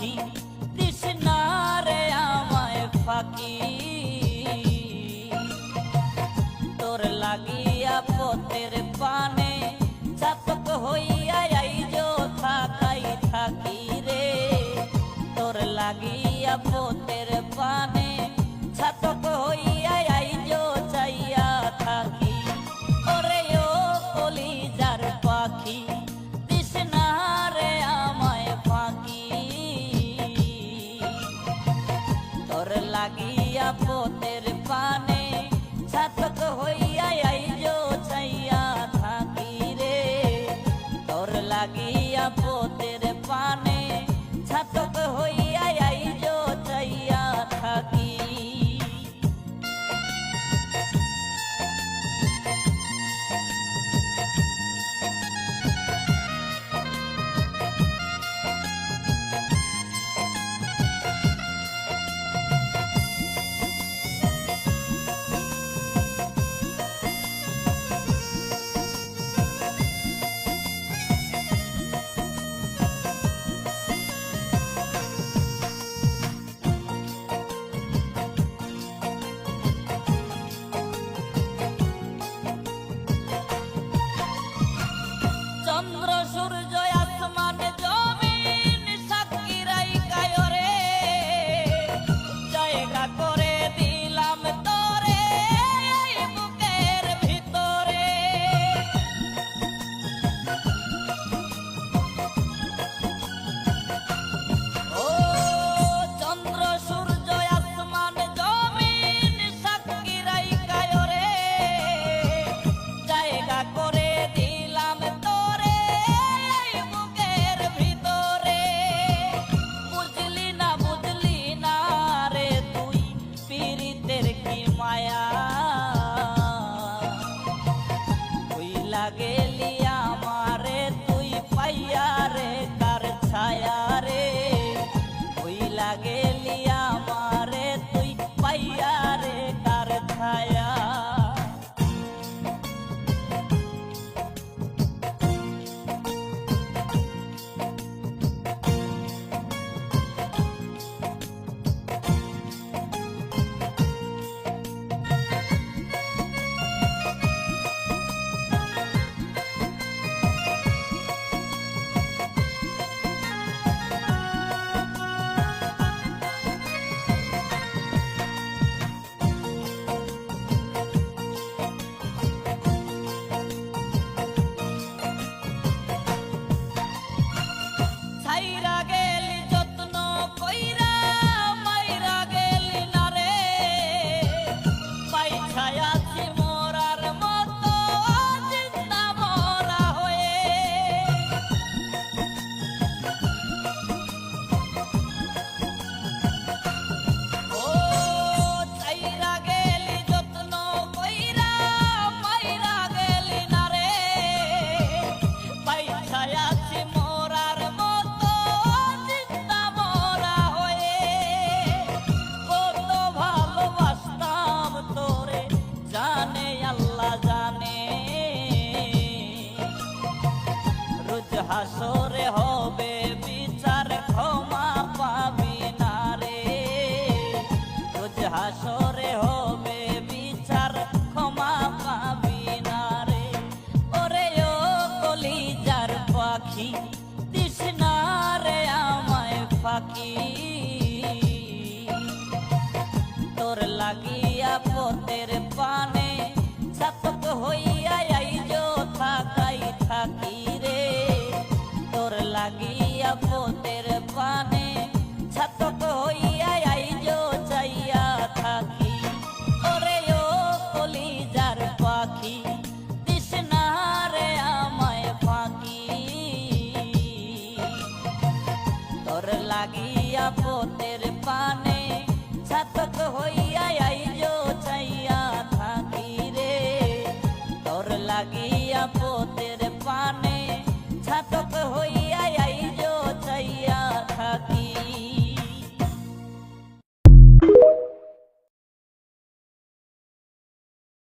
পাখি তৃষ্ণারে আমায় ফাঁকি তোর লাগিয়া পথের পানে চাতক হইয়া আইজো থাকাই থাকি রে তোর লাগিয়া পথের পানে চাতক হইয়া আইজো চাইয়া থাকি ওরে ও কলিজার পাখি তৃষ্ণারে আমায় ফাঁকি তোর লাগিয়া পথের পানে চাতক হইয়া আইজো চাইয়া থাকি রে তোর লাগিয়া পথের পানে চাতক হইয়া আইজো চাইয়া থাকি চন্দ্র সূর্য আসমান জমিন সাক্ষী রাইখায় রে জায়গা করে দিলাম তোরে এই বুকের ভিতরে ও চন্দ্র সূর্য আসমান জমিন সাক্ষী রাইখায় রে জায়গা করে দিলাম গেলি আমারে তুই পাইয়া রে কার ছায়া রে হইলা গেলি আমারে তুই পাইয়া রে কার ছায়া ছাইরা গেলি যত্ন কইরা মাইরা গেলি না রে পাইছাই আছি মরার মতো জিন্দা মরা হয়ে ও ছাইরা গেলি যত্ন কইরা মাইরা গেলি না রে পাইছাই আছি মরার জানে আল্লাহ জানে রোজ হাসরে হবে বিচার ক্ষমা পাবি না রে রোজ হাসরে হবে বিচার ক্ষমা পাবি না রে ওরে ও কলিজার পাখি তৃষ্ণারে আমায় ফাঁকি তোর লাগিয়া পথের পানে চাতক হইয়া আইজো থাকাই থাকি রে তোর লাগিয়া পথের পানে চাতক হইয়া আইজো চাইয়া থাকি ওরে ও কলিজার পাখি তৃষ্ণারে আমায় ফাঁকি তোর লাগিয়া পথের পানে চাতক হইয়া